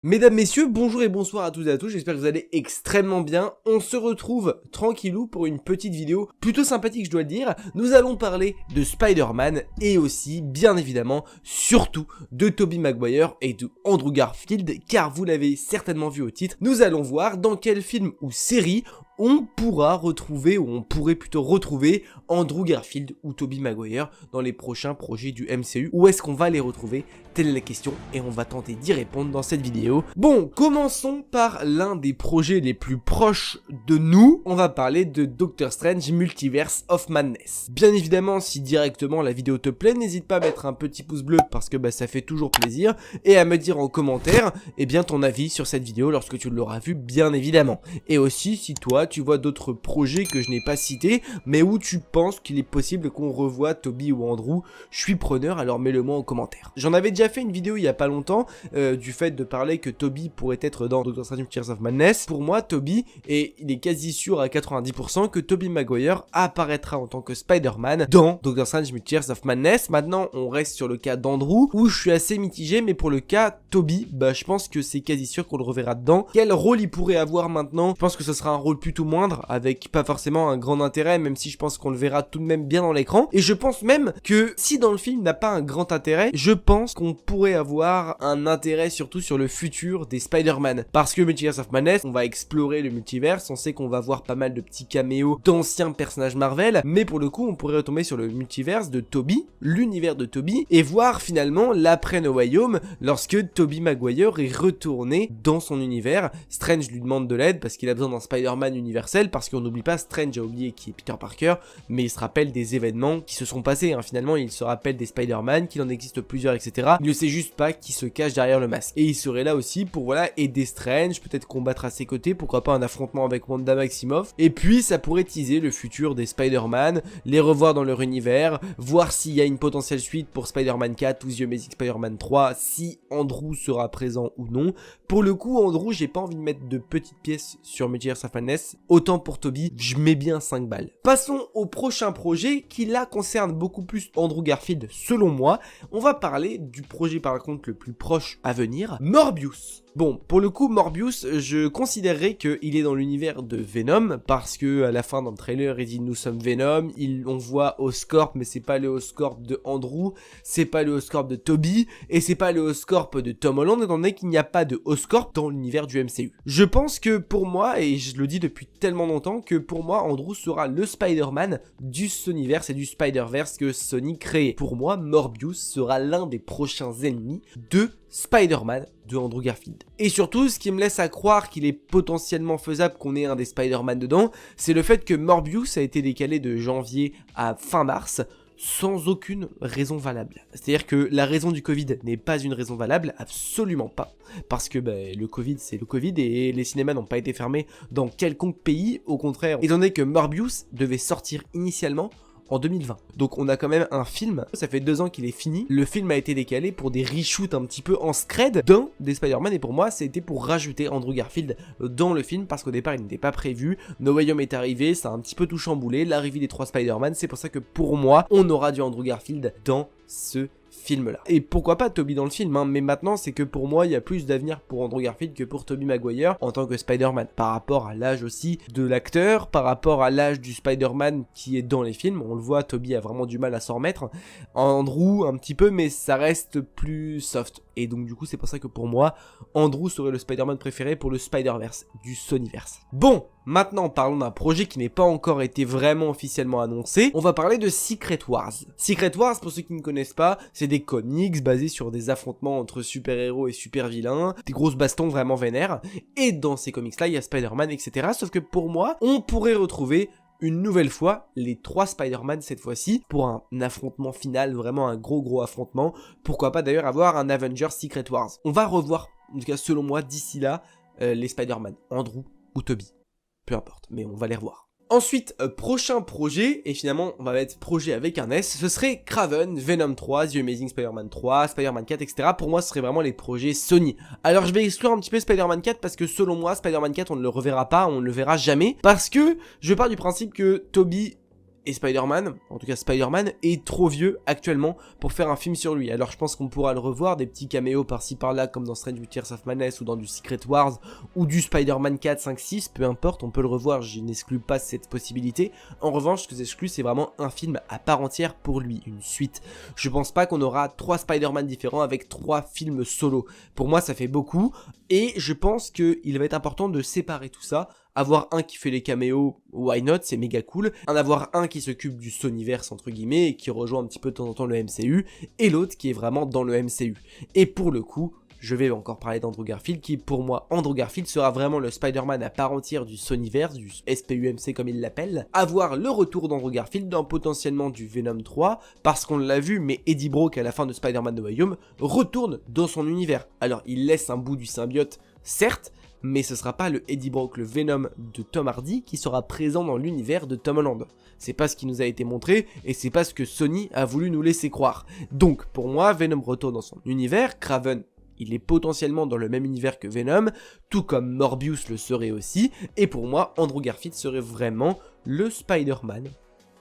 Mesdames, messieurs, bonjour et bonsoir à toutes et à tous, j'espère que vous allez extrêmement bien. On se retrouve tranquillou pour une petite vidéo plutôt sympathique, je dois le dire. Nous allons parler de Spider-Man et aussi, bien évidemment, surtout de Tobey Maguire et de Andrew Garfield, car vous l'avez certainement vu au titre, nous allons voir dans quel film ou série on pourra retrouver, ou on pourrait plutôt retrouver Andrew Garfield ou Tobey Maguire dans les prochains projets du MCU. Où est-ce qu'on va les retrouver? Telle est la question et on va tenter d'y répondre dans cette vidéo. Bon, commençons par l'un des projets les plus proches de nous. On va parler de Doctor Strange Multiverse of Madness. Bien évidemment, si directement la vidéo te plaît, n'hésite pas à mettre un petit pouce bleu parce que ça fait toujours plaisir. Et à me dire en commentaire, ton avis sur cette vidéo lorsque tu l'auras vue, bien évidemment. Et aussi, si toi, tu vois d'autres projets que je n'ai pas cités, mais où tu penses qu'il est possible qu'on revoie Tobey ou Andrew, je suis preneur, alors mets-le moi en commentaire. J'en avais déjà fait une vidéo il y a pas longtemps, du fait de parler que Tobey pourrait être dans Doctor Strange Multiverse of Madness. Pour moi, Tobey, et il est quasi sûr à 90% que Tobey Maguire apparaîtra en tant que Spider-Man dans Doctor Strange Multiverse of Madness. Maintenant, on reste sur le cas d'Andrew, où je suis assez mitigé, mais pour le cas Tobey, je pense que c'est quasi sûr qu'on le reverra dedans. Quel rôle il pourrait avoir maintenant? Je pense que ce sera un rôle plutôt moindre, avec pas forcément un grand intérêt, même si je pense qu'on le verra tout de même bien dans l'écran. Et je pense même que si dans le film n'a pas un grand intérêt, je pense qu'on pourrait avoir un intérêt surtout sur le futur des Spider-Man. Parce que Multiverse of Madness, on va explorer le multiverse, on sait qu'on va voir pas mal de petits caméos d'anciens personnages Marvel, mais pour le coup on pourrait retomber sur le multiverse de Tobey, l'univers de Tobey, et voir finalement l'après No Way Home, lorsque Tobey Maguire est retourné dans son univers. Strange lui demande de l'aide parce qu'il a besoin d'un Spider-Man universel, parce qu'on n'oublie pas, Strange a oublié qui est Peter Parker, mais il se rappelle des événements qui se sont passés, finalement il se rappelle des Spider-Man, qu'il en existe plusieurs, etc. Il ne sait juste pas qui se cache derrière le masque. Et il serait là aussi pour aider Strange, peut-être combattre à ses côtés, pourquoi pas un affrontement avec Wanda Maximoff, et puis ça pourrait teaser le futur des Spider-Man, les revoir dans leur univers, voir s'il y a une potentielle suite pour Spider-Man 4 ou The Amazing Spider-Man 3, si Andrew sera présent ou non. Pour le coup, Andrew, j'ai pas envie de mettre de petites pièces sur Multiverse of Madness, autant pour Tobey, je mets bien 5 balles. Passons au prochain projet qui là concerne beaucoup plus Andrew Garfield selon moi. On va parler du projet par contre le plus proche à venir, Morbius. Bon, pour le coup, Morbius, je considérerais qu'il est dans l'univers de Venom, parce que à la fin dans le trailer, il dit nous sommes Venom, on voit Oscorp, mais c'est pas le Oscorp de Andrew, c'est pas le Oscorp de Tobey, et c'est pas le Oscorp de Tom Holland, étant donné qu'il n'y a pas de Oscorp dans l'univers du MCU. Je pense que pour moi, et je le dis depuis tellement longtemps, que pour moi, Andrew sera le Spider-Man du Sonyverse et du Spider-Verse que Sony crée. Pour moi, Morbius sera l'un des prochains ennemis de Spider-Man de Andrew Garfield. Et surtout, ce qui me laisse à croire qu'il est potentiellement faisable qu'on ait un des Spider-Man dedans, c'est le fait que Morbius a été décalé de janvier à fin mars, sans aucune raison valable. C'est-à-dire que la raison du Covid n'est pas une raison valable, absolument pas. Parce que le Covid, c'est le Covid et les cinémas n'ont pas été fermés dans quelconque pays. Au contraire, étant donné que Morbius devait sortir initialement en 2020. Donc on a quand même un film, ça fait 2 ans qu'il est fini, le film a été décalé pour des reshoots un petit peu en scred d'un des Spider-Man, et pour moi c'était pour rajouter Andrew Garfield dans le film, parce qu'au départ il n'était pas prévu, No Way Home est arrivé, ça a un petit peu tout chamboulé, l'arrivée des 3 Spider-Man, c'est pour ça que pour moi on aura du Andrew Garfield dans ce film là. Et pourquoi pas Tobey dans le film, mais maintenant c'est que pour moi il y a plus d'avenir pour Andrew Garfield que pour Tobey Maguire en tant que Spider-Man, par rapport à l'âge aussi de l'acteur, par rapport à l'âge du Spider-Man qui est dans les films. On le voit, Tobey a vraiment du mal à s'en remettre, Andrew un petit peu, mais ça reste plus soft, et donc du coup c'est pour ça que pour moi Andrew serait le Spider-Man préféré pour le Spider-Verse du Sonyverse. Bon, maintenant parlons d'un projet qui n'est pas encore été vraiment officiellement annoncé. On va parler de Secret Wars. Secret Wars, pour ceux qui ne connaissent pas, c'est des comics basés sur des affrontements entre super-héros et super-vilains, des grosses bastons vraiment vénères, et dans ces comics là il y a Spider-Man, etc. Sauf que pour moi, on pourrait retrouver une nouvelle fois les 3 Spider-Man cette fois-ci pour un affrontement final, vraiment un gros affrontement. Pourquoi pas d'ailleurs avoir un Avengers Secret Wars. On va revoir, en tout cas selon moi, d'ici là, les Spider-Man, Andrew ou Tobey. Peu importe, mais on va les revoir. Ensuite, prochain projet, et finalement on va mettre projet avec un S, ce serait Kraven, Venom 3, The Amazing Spider-Man 3, Spider-Man 4, etc. Pour moi ce serait vraiment les projets Sony. Alors je vais exclure un petit peu Spider-Man 4 parce que selon moi Spider-Man 4 on ne le reverra pas, on ne le verra jamais, parce que je pars du principe que Tobey Et Spider-Man, en tout cas Spider-Man, est trop vieux actuellement pour faire un film sur lui. Alors je pense qu'on pourra le revoir, des petits caméos par-ci par-là comme dans Strange Multiverse of Madness ou dans du Secret Wars ou du Spider-Man 4, 5, 6, peu importe, on peut le revoir, je n'exclus pas cette possibilité. En revanche, ce que j'exclus, c'est vraiment un film à part entière pour lui, une suite. Je pense pas qu'on aura 3 Spider-Man différents avec 3 films solo. Pour moi, ça fait beaucoup et je pense qu'il va être important de séparer tout ça. Avoir un qui fait les caméos, why not, c'est méga cool. En avoir un qui s'occupe du Sonyverse entre guillemets et qui rejoint un petit peu de temps en temps le MCU, et l'autre qui est vraiment dans le MCU. Et pour le coup, je vais encore parler d'Andrew Garfield, qui pour moi, Andrew Garfield sera vraiment le Spider-Man à part entière du Sonyverse, du SPUMC comme il l'appelle. Avoir le retour d'Andrew Garfield dans potentiellement du Venom 3, parce qu'on l'a vu, mais Eddie Brock à la fin de Spider-Man No Way Home retourne dans son univers. Alors il laisse un bout du symbiote, certes, mais ce sera pas le Eddie Brock, le Venom de Tom Hardy qui sera présent dans l'univers de Tom Holland. C'est pas ce qui nous a été montré et c'est pas ce que Sony a voulu nous laisser croire. Donc pour moi, Venom retourne dans son univers, Kraven il est potentiellement dans le même univers que Venom, tout comme Morbius le serait aussi, et pour moi, Andrew Garfield serait vraiment le Spider-Man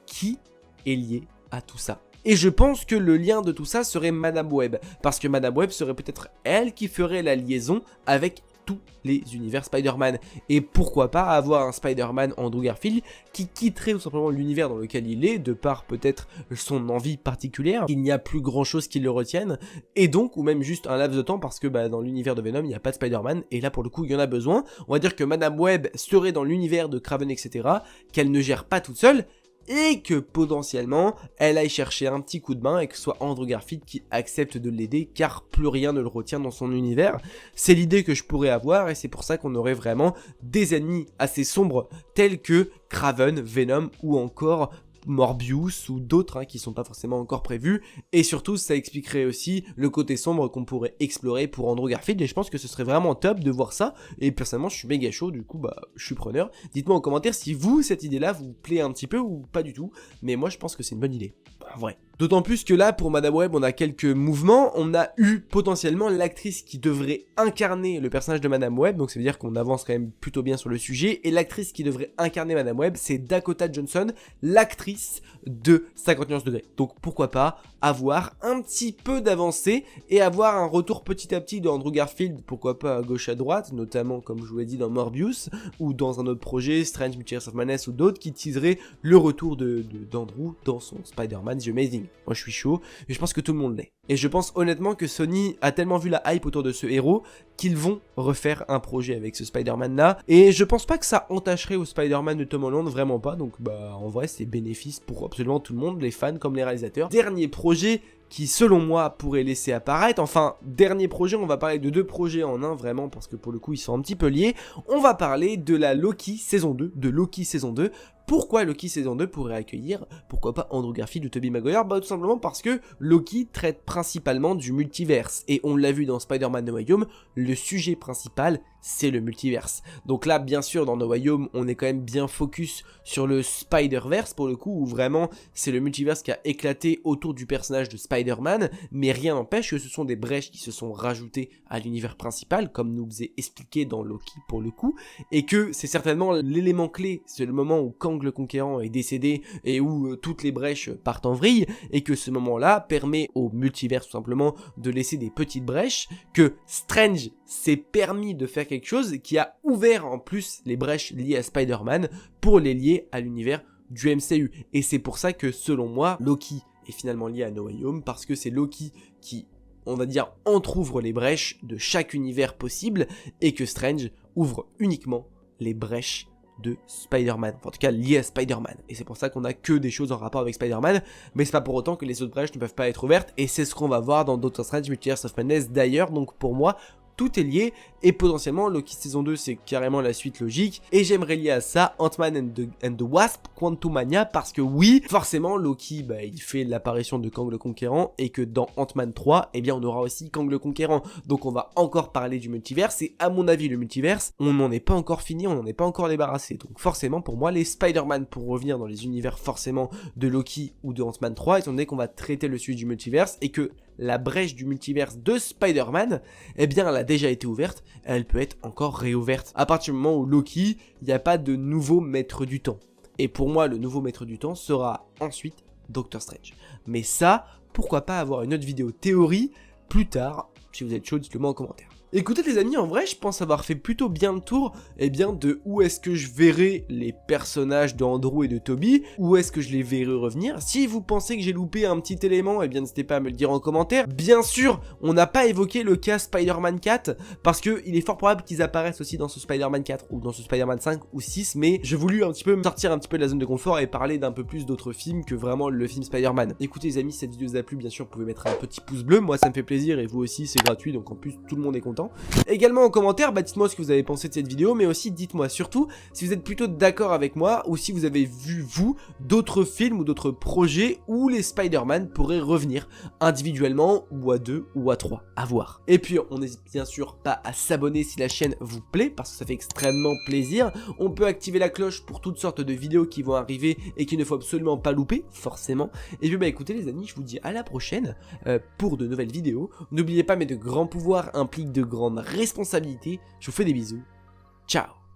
qui est lié à tout ça. Et je pense que le lien de tout ça serait Madame Web, parce que Madame Web serait peut-être elle qui ferait la liaison avec tous les univers Spider-Man. Et pourquoi pas avoir un Spider-Man Andrew Garfield qui quitterait tout simplement l'univers dans lequel il est, de par peut-être son envie particulière, il n'y a plus grand chose qui le retienne, et donc, ou même juste un laps de temps, parce que dans l'univers de Venom, il n'y a pas de Spider-Man, et là pour le coup, il y en a besoin. On va dire que Madame Web serait dans l'univers de Kraven, etc., qu'elle ne gère pas toute seule, et que potentiellement elle aille chercher un petit coup de main et que ce soit Andrew Garfield qui accepte de l'aider car plus rien ne le retient dans son univers. C'est l'idée que je pourrais avoir et c'est pour ça qu'on aurait vraiment des ennemis assez sombres tels que Kraven, Venom ou encore Morbius ou d'autres qui sont pas forcément encore prévus, et surtout ça expliquerait aussi le côté sombre qu'on pourrait explorer pour Andrew Garfield, et je pense que ce serait vraiment top de voir ça, et personnellement je suis méga chaud, du coup je suis preneur. Dites-moi en commentaire si vous, cette idée là vous plaît un petit peu ou pas du tout, mais moi je pense que c'est une bonne idée, en vrai. D'autant plus que là, pour Madame Web, on a quelques mouvements. On a eu potentiellement l'actrice qui devrait incarner le personnage de Madame Web, donc ça veut dire qu'on avance quand même plutôt bien sur le sujet. Et l'actrice qui devrait incarner Madame Web, c'est Dakota Johnson, l'actrice de 50 nuances degrés. Donc pourquoi pas avoir un petit peu d'avancée et avoir un retour petit à petit de Andrew Garfield, pourquoi pas à gauche à droite, notamment comme je vous l'ai dit dans Morbius, ou dans un autre projet, Strange Multiverse of Madness ou d'autres, qui teaseraient le retour d'Andrew dans son Spider-Man The Amazing. Moi je suis chaud, et je pense que tout le monde l'est. Et je pense honnêtement que Sony a tellement vu la hype autour de ce héros qu'ils vont refaire un projet avec ce Spider-Man là. Et je pense pas que ça entacherait au Spider-Man de Tom Holland, vraiment pas. Donc en vrai c'est bénéfice pour absolument tout le monde, les fans comme les réalisateurs. Dernier projet qui selon moi pourrait laisser apparaître, enfin dernier projet, on va parler de 2 projets en un vraiment parce que pour le coup ils sont un petit peu liés. On va parler de la Loki saison 2, de Loki saison 2. Pourquoi Loki saison 2 pourrait accueillir, pourquoi pas Andrew Garfield ou Tobey Maguire? Tout simplement parce que Loki traite principalement du multiverse, et on l'a vu dans Spider-Man No Way Home, le sujet principal c'est le multiverse. Donc là bien sûr dans No Way Home on est quand même bien focus sur le Spider-Verse pour le coup, où vraiment c'est le multiverse qui a éclaté autour du personnage de Spider-Man, mais rien n'empêche que ce sont des brèches qui se sont rajoutées à l'univers principal, comme nous faisait expliqué dans Loki pour le coup, et que c'est certainement l'élément clé, c'est le moment où Kang le Conquérant est décédé et où toutes les brèches partent en vrille, et que ce moment-là permet au multivers tout simplement de laisser des petites brèches, que Strange s'est permis de faire quelque chose qui a ouvert en plus les brèches liées à Spider-Man pour les lier à l'univers du MCU. Et c'est pour ça que selon moi, Loki est finalement lié à No Way Home, parce que c'est Loki qui, on va dire, entrouvre les brèches de chaque univers possible, et que Strange ouvre uniquement les brèches de Spider-Man, enfin, en tout cas lié à Spider-Man, et c'est pour ça qu'on a que des choses en rapport avec Spider-Man, mais c'est pas pour autant que les autres brèches ne peuvent pas être ouvertes, et c'est ce qu'on va voir dans Doctor Strange Multiverse of Madness d'ailleurs. Donc pour moi tout est lié, et potentiellement Loki saison 2 c'est carrément la suite logique, et j'aimerais lier à ça Ant-Man and the Wasp Quantumania, parce que oui, forcément Loki il fait l'apparition de Kang le Conquérant, et que dans Ant-Man 3, eh bien on aura aussi Kang le Conquérant, donc on va encore parler du multiverse, et à mon avis le multiverse, on n'en est pas encore fini, on n'en est pas encore débarrassé, donc forcément pour moi les Spider-Man, pour revenir dans les univers forcément de Loki ou de Ant-Man 3, étant donné qu'on va traiter le sujet du multiverse, et que la brèche du multiverse de Spider-Man, eh bien elle a déjà été ouverte, elle peut être encore réouverte. À partir du moment où Loki, il n'y a pas de nouveau maître du temps. et pour moi le nouveau maître du temps sera ensuite Doctor Strange. Mais ça, pourquoi pas avoir une autre vidéo théorie plus tard, si vous êtes chaud, dites-le moi en commentaire. Écoutez les amis, en vrai je pense avoir fait plutôt bien le tour de où est-ce que je verrai les personnages d'Andrew et de Tobey, où est-ce que je les verrai revenir. Si vous pensez que j'ai loupé un petit élément, n'hésitez pas à me le dire en commentaire. Bien sûr, on n'a pas évoqué le cas Spider-Man 4, parce que il est fort probable qu'ils apparaissent aussi dans ce Spider-Man 4, ou dans ce Spider-Man 5 ou 6, mais j'ai voulu un petit peu me sortir un petit peu de la zone de confort et parler d'un peu plus d'autres films que vraiment le film Spider-Man. Écoutez les amis, si cette vidéo vous a plu, bien sûr vous pouvez mettre un petit pouce bleu, moi ça me fait plaisir et vous aussi, c'est gratuit, donc en plus tout le monde est content. Également en commentaire, dites-moi ce que vous avez pensé de cette vidéo, mais aussi dites-moi surtout si vous êtes plutôt d'accord avec moi ou si vous avez vu, vous, d'autres films ou d'autres projets où les Spider-Man pourraient revenir individuellement ou à 2 ou à 3, à voir. Et puis on n'hésite bien sûr pas à s'abonner si la chaîne vous plaît, parce que ça fait extrêmement plaisir. On peut activer la cloche pour toutes sortes de vidéos qui vont arriver et qu'il ne faut absolument pas louper, forcément. Et puis écoutez les amis, je vous dis à la prochaine pour de nouvelles vidéos. N'oubliez pas, mais de grands pouvoirs impliquent de grandes responsabilités. Je vous fais des bisous. Ciao.